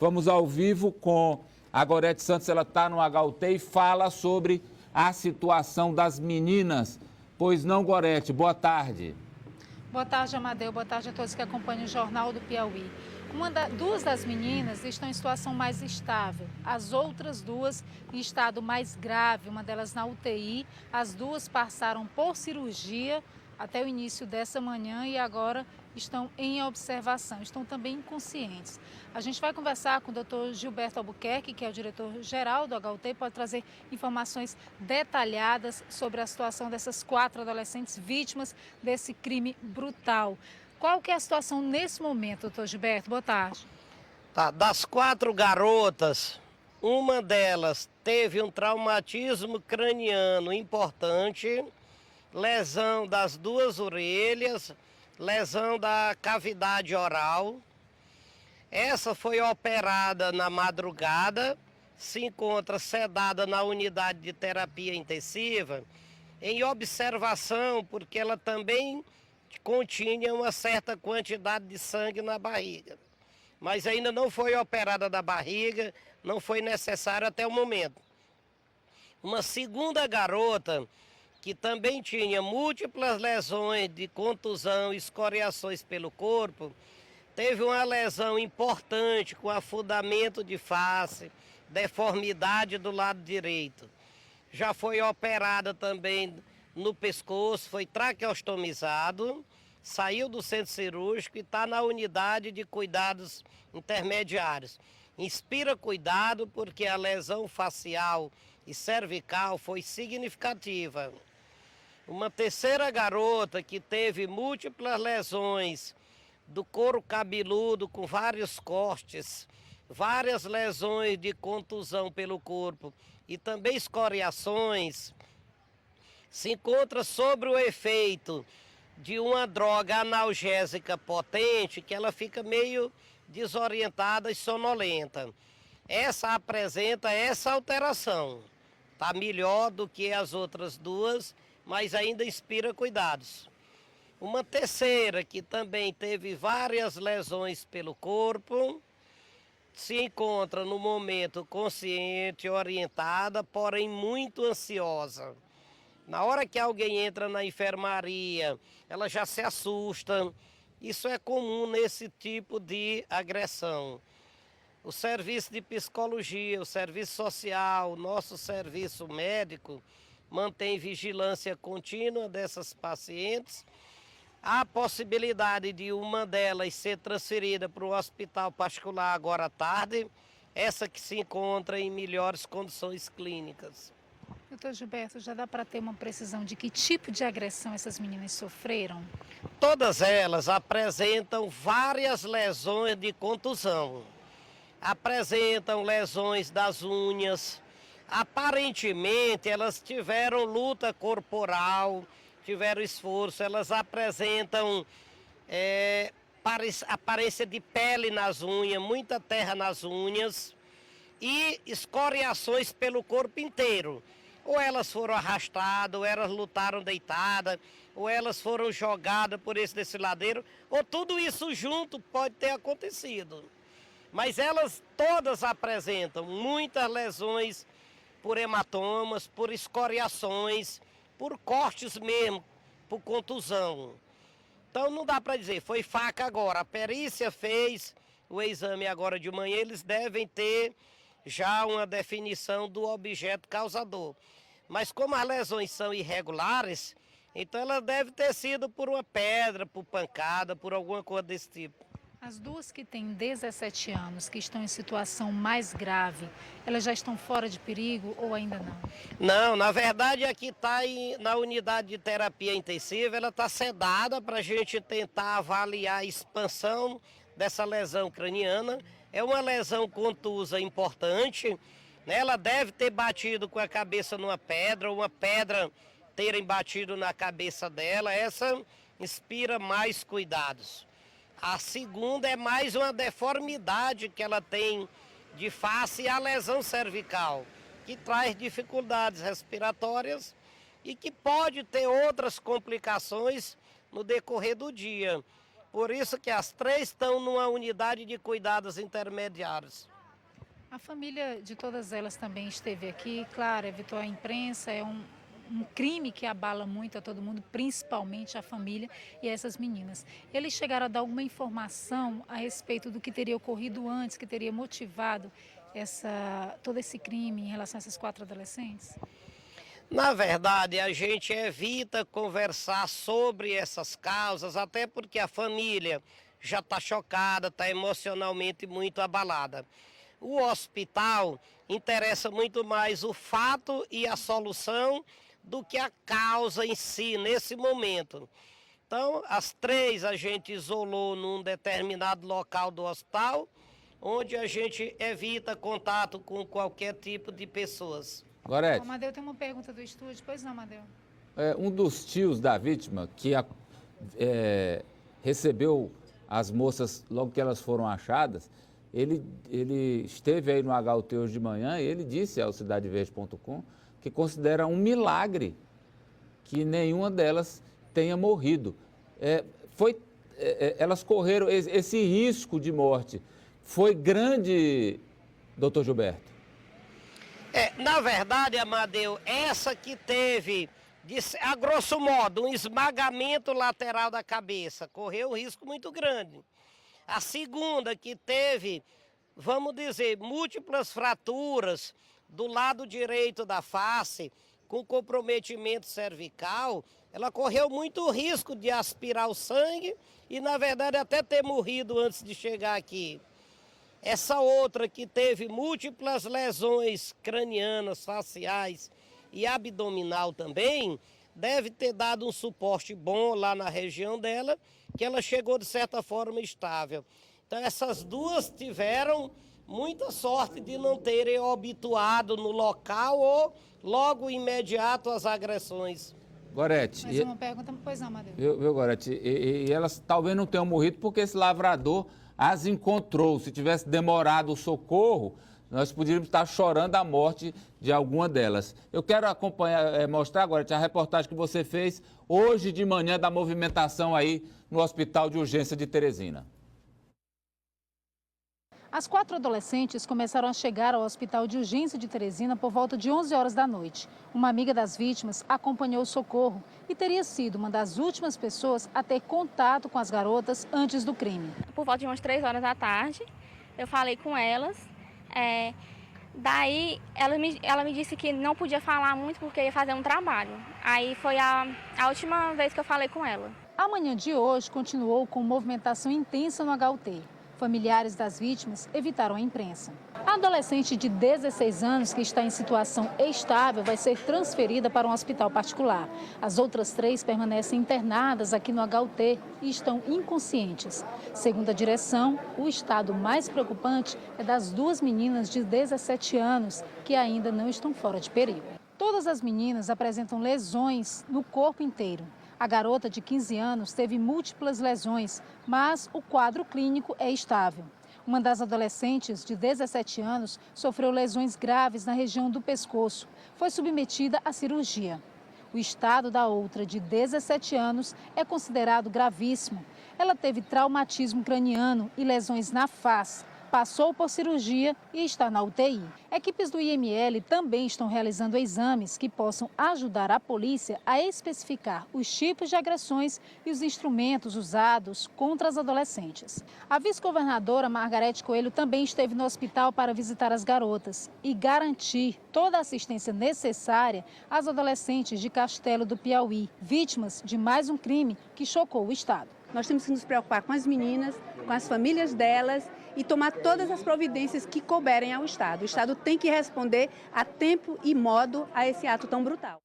Vamos ao vivo com a Gorete Santos, ela está no HUT e fala sobre a situação das meninas. Pois não, Gorete, boa tarde. Boa tarde, Amadeu. Boa tarde a todos que acompanham o Jornal do Piauí. Duas das meninas estão em situação mais estável, as outras duas em estado mais grave, uma delas na UTI. As duas passaram por cirurgia até o início dessa manhã e agora estão em observação, estão também inconscientes. A gente vai conversar com o Dr. Gilberto Albuquerque, que é o diretor-geral do HUT, pode trazer informações detalhadas sobre a situação dessas 4 adolescentes vítimas desse crime brutal. Qual que é a situação nesse momento, doutor Gilberto? Boa tarde. Tá, das 4 garotas, uma delas teve um traumatismo craniano importante, lesão das 2 orelhas, lesão da cavidade oral. Essa foi operada na madrugada, se encontra sedada na unidade de terapia intensiva, em observação, porque ela também continha uma certa quantidade de sangue na barriga. Mas ainda não foi operada da barriga, não foi necessário até o momento. Uma segunda garota, que também tinha múltiplas lesões de contusão e escoriações pelo corpo, teve uma lesão importante com afundamento de face, deformidade do lado direito. Já foi operada também no pescoço, foi traqueostomizado, saiu do centro cirúrgico e está na unidade de cuidados intermediários. Inspira cuidado porque a lesão facial e cervical foi significativa. Uma terceira garota que teve múltiplas lesões do couro cabeludo com vários cortes, várias lesões de contusão pelo corpo e também escoriações, se encontra sobre o efeito de uma droga analgésica potente que ela fica meio desorientada e sonolenta. Essa apresenta essa alteração. Está melhor do que as outras 2, mas ainda inspira cuidados. Uma terceira que também teve várias lesões pelo corpo, se encontra no momento consciente, orientada, porém muito ansiosa. Na hora que alguém entra na enfermaria, ela já se assusta. Isso é comum nesse tipo de agressão. O serviço de psicologia, o serviço social, o nosso serviço médico mantém vigilância contínua dessas pacientes. Há a possibilidade de uma delas ser transferida para o hospital particular agora à tarde, essa que se encontra em melhores condições clínicas. Doutor Gilberto, já dá para ter uma precisão de que tipo de agressão essas meninas sofreram? Todas elas apresentam várias lesões de contusão. Apresentam lesões das unhas. Aparentemente, elas tiveram luta corporal, tiveram esforço. Elas apresentam aparência de pele nas unhas, muita terra nas unhas e escoriações pelo corpo inteiro. Ou elas foram arrastadas, ou elas lutaram deitadas, ou elas foram jogadas por esse desfiladeiro, ou tudo isso junto pode ter acontecido. Mas elas todas apresentam muitas lesões por hematomas, por escoriações, por cortes mesmo, por contusão. Então não dá para dizer, foi faca agora. A perícia fez o exame agora de manhã, eles devem ter já uma definição do objeto causador. Mas como as lesões são irregulares, então ela deve ter sido por uma pedra, por pancada, por alguma coisa desse tipo. As duas que têm 17 anos, que estão em situação mais grave, elas já estão fora de perigo ou ainda não? Não, na verdade aqui está na unidade de terapia intensiva, ela está sedada para a gente tentar avaliar a expansão dessa lesão craniana. É uma lesão contusa importante, né? Ela deve ter batido com a cabeça numa pedra, ou uma pedra terem batido na cabeça dela. Essa inspira mais cuidados. A segunda é mais uma deformidade que ela tem de face e a lesão cervical, que traz dificuldades respiratórias e que pode ter outras complicações no decorrer do dia. Por isso que as 3 estão numa unidade de cuidados intermediários. A família de todas elas também esteve aqui, claro, evitou a imprensa, é um crime que abala muito a todo mundo, principalmente a família e essas meninas. Eles chegaram a dar alguma informação a respeito do que teria ocorrido antes, que teria motivado todo esse crime em relação a essas 4 adolescentes? Na verdade, a gente evita conversar sobre essas causas, até porque a família já está chocada, está emocionalmente muito abalada. O hospital interessa muito mais o fato e a solução do que a causa em si, nesse momento. Então, as 3 a gente isolou num determinado local do hospital, onde a gente evita contato com qualquer tipo de pessoas. Gorete. Amadeu, tem uma pergunta do estúdio. Pois não, Amadeu. Um dos tios da vítima, que recebeu as moças logo que elas foram achadas, ele esteve aí no HUT hoje de manhã e ele disse ao CidadeVerde.com que considera um milagre que nenhuma delas tenha morrido. Elas correram esse risco de morte. Foi grande, doutor Gilberto? Na verdade, Amadeu, essa que teve, a grosso modo, um esmagamento lateral da cabeça, correu um risco muito grande. A segunda que teve, vamos dizer, múltiplas fraturas do lado direito da face, com comprometimento cervical, ela correu muito risco de aspirar o sangue e, na verdade, até ter morrido antes de chegar aqui. Essa outra que teve múltiplas lesões cranianas, faciais e abdominal também, deve ter dado um suporte bom lá na região dela, que ela chegou de certa forma estável. Então essas 2 tiveram muita sorte de não terem obituado no local ou logo imediato às agressões. Gorete. Mais uma pergunta, pois não, Amadeu. Viu, Gorete? E elas talvez não tenham morrido porque esse lavrador as encontrou. Se tivesse demorado o socorro, nós poderíamos estar chorando a morte de alguma delas. Eu quero mostrar agora a reportagem que você fez hoje de manhã da movimentação aí no Hospital de Urgência de Teresina. As 4 adolescentes começaram a chegar ao Hospital de Urgência de Teresina por volta de 11 horas da noite. Uma amiga das vítimas acompanhou o socorro e teria sido uma das últimas pessoas a ter contato com as garotas antes do crime. Por volta de umas 3 horas da tarde, eu falei com elas. Daí ela me disse que não podia falar muito porque ia fazer um trabalho. Aí foi a última vez que eu falei com ela. A manhã de hoje continuou com movimentação intensa no HUT. Familiares das vítimas evitaram a imprensa. A adolescente de 16 anos, que está em situação estável, vai ser transferida para um hospital particular. As outras 3 permanecem internadas aqui no HUT e estão inconscientes. Segundo a direção, o estado mais preocupante é das 2 meninas de 17 anos, que ainda não estão fora de perigo. Todas as meninas apresentam lesões no corpo inteiro. A garota de 15 anos teve múltiplas lesões, mas o quadro clínico é estável. Uma das adolescentes, de 17 anos, sofreu lesões graves na região do pescoço. Foi submetida à cirurgia. O estado da outra, de 17 anos, é considerado gravíssimo. Ela teve traumatismo craniano e lesões na face. Passou por cirurgia e está na UTI. Equipes do IML também estão realizando exames que possam ajudar a polícia a especificar os tipos de agressões e os instrumentos usados contra as adolescentes. A vice-governadora Margarete Coelho também esteve no hospital para visitar as garotas e garantir toda a assistência necessária às adolescentes de Castelo do Piauí, vítimas de mais um crime que chocou o estado. Nós temos que nos preocupar com as meninas, com as famílias delas e tomar todas as providências que couberem ao Estado. O Estado tem que responder a tempo e modo a esse ato tão brutal.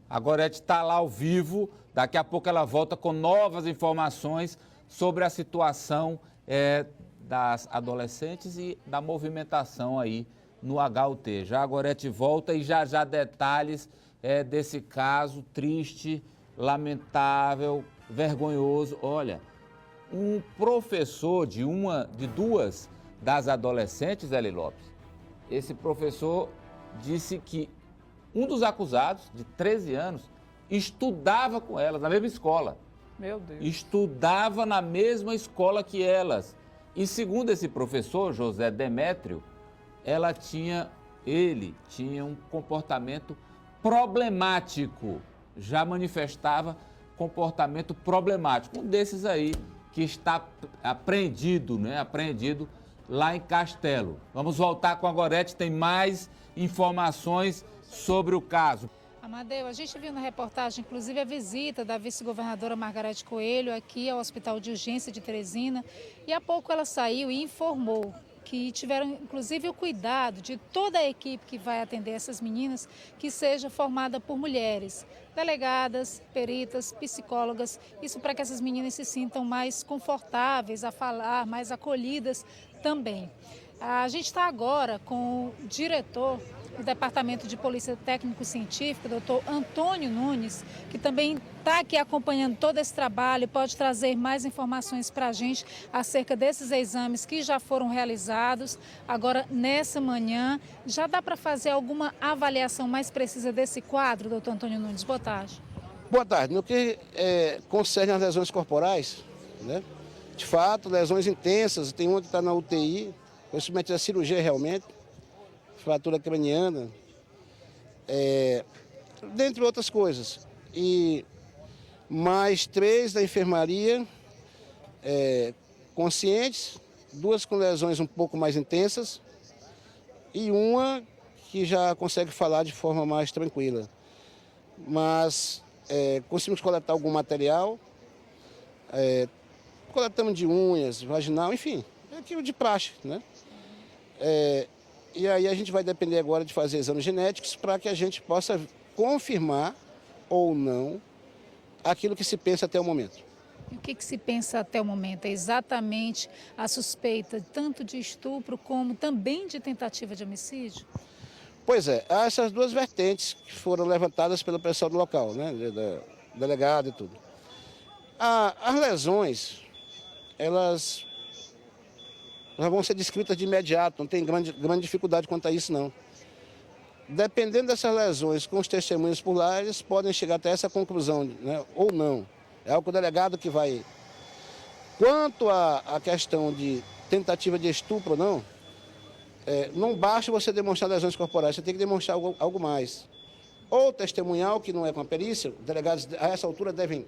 A Gorete está lá ao vivo, daqui a pouco ela volta com novas informações sobre a situação das adolescentes e da movimentação aí no HUT. Já a Gorete volta e já detalhes desse caso triste, lamentável, vergonhoso. Olha, um professor de 2 das adolescentes, Eli Lopes, esse professor disse que um dos acusados, de 13 anos, estudava com elas na mesma escola. Meu Deus. Estudava na mesma escola que elas. E segundo esse professor, José Demétrio, ele tinha um comportamento problemático, já manifestava comportamento problemático, um desses aí que está apreendido, né? Apreendido lá em Castelo. Vamos voltar com a Gorete, tem mais informações sobre o caso. Amadeu, a gente viu na reportagem, inclusive, a visita da vice-governadora Margarete Coelho aqui ao Hospital de Urgência de Teresina, e há pouco ela saiu e informou que tiveram, inclusive, o cuidado de toda a equipe que vai atender essas meninas, que seja formada por mulheres, delegadas, peritas, psicólogas, isso para que essas meninas se sintam mais confortáveis a falar, mais acolhidas também. A gente está agora com o diretor do Departamento de Polícia Técnico-Científica, doutor Antônio Nunes, que também está aqui acompanhando todo esse trabalho, pode trazer mais informações para a gente acerca desses exames que já foram realizados. Agora, nessa manhã, já dá para fazer alguma avaliação mais precisa desse quadro, doutor Antônio Nunes? Boa tarde. Boa tarde. No que concerne as lesões corporais, né? De fato, lesões intensas, tem uma que está na UTI, foi submetida à cirurgia realmente, fratura craniana, dentre outras coisas. E mais 3 da enfermaria conscientes, 2 com lesões um pouco mais intensas e uma que já consegue falar de forma mais tranquila. Mas conseguimos coletar algum material, coletamos de unhas, vaginal, enfim, é aquilo de praxe, né? E aí a gente vai depender agora de fazer exames genéticos para que a gente possa confirmar ou não aquilo que se pensa até o momento. E o que se pensa até o momento? É exatamente a suspeita tanto de estupro como também de tentativa de homicídio? Pois é, há essas 2 vertentes que foram levantadas pelo pessoal do local, né, delegado e tudo. As lesões, elas vão ser descritas de imediato, não tem grande dificuldade quanto a isso, não. Dependendo dessas lesões com os testemunhos por lá, eles podem chegar até essa conclusão, né, ou não. É algo que o delegado que vai... Quanto à questão de tentativa de estupro ou não, não basta você demonstrar lesões corporais, você tem que demonstrar algo mais. Ou testemunhal, que não é com a perícia, delegados a essa altura devem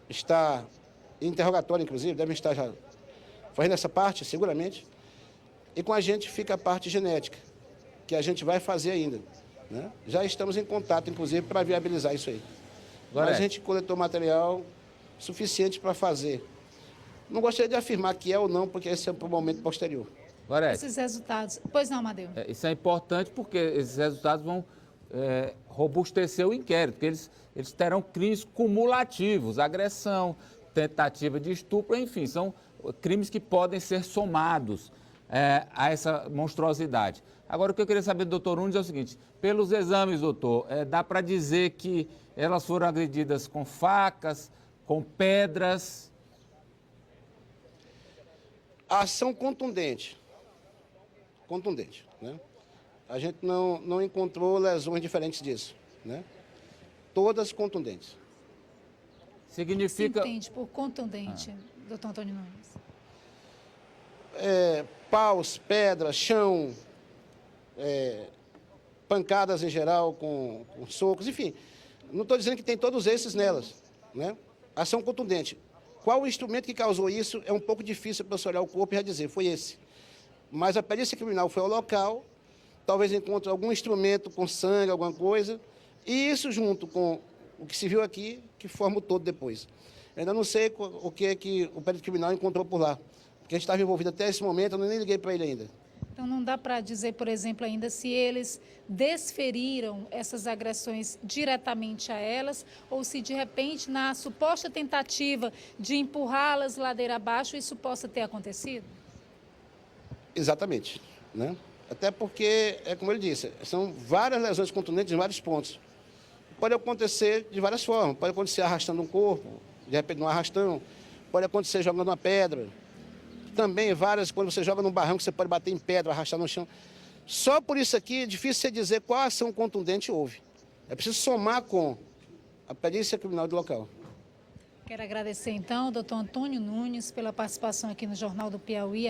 estar, em interrogatório inclusive, devem estar já fazendo essa parte, seguramente, e com a gente fica a parte genética, que a gente vai fazer ainda, né? Já estamos em contato, inclusive, para viabilizar isso aí. Mas a gente coletou material suficiente para fazer. Não gostaria de afirmar que é ou não, porque esse é para o momento posterior. Gorete, Esses resultados... Pois não, Amadeu? isso é importante porque esses resultados vão robustecer o inquérito, porque eles terão crimes cumulativos, agressão, tentativa de estupro, enfim, são crimes que podem ser somados a essa monstruosidade. Agora, o que eu queria saber do doutor Nunes é o seguinte, pelos exames, doutor, dá para dizer que elas foram agredidas com facas, com pedras? A ação contundente, né? A gente não encontrou lesões diferentes disso, né? Todas contundentes. Significa... O que se entende por contundente, doutor Antônio Nunes? Paus, pedras, chão, pancadas em geral, com socos, enfim. Não estou dizendo que tem todos esses nelas, né? Ação contundente. Qual o instrumento que causou isso é um pouco difícil para você olhar o corpo e já dizer, foi esse. Mas a perícia criminal foi ao local, talvez encontre algum instrumento com sangue, alguma coisa, e isso junto com o que se viu aqui, que forma o todo depois. Eu ainda não sei o que é que o perito criminal encontrou por lá, porque a gente estava envolvido até esse momento, eu nem liguei para ele ainda. Então não dá para dizer, por exemplo, ainda se eles desferiram essas agressões diretamente a elas ou se de repente na suposta tentativa de empurrá-las ladeira abaixo isso possa ter acontecido? Exatamente, né? Até porque, como ele disse, são várias lesões contundentes em vários pontos. Pode acontecer de várias formas, pode acontecer arrastando um corpo, de repente num arrastão, pode acontecer jogando uma pedra. Também várias, quando você joga num barranco, você pode bater em pedra, arrastar no chão. Só por isso aqui é difícil você dizer qual ação contundente houve. É preciso somar com a perícia criminal do local. Quero agradecer então ao doutor Antônio Nunes pela participação aqui no Jornal do Piauí.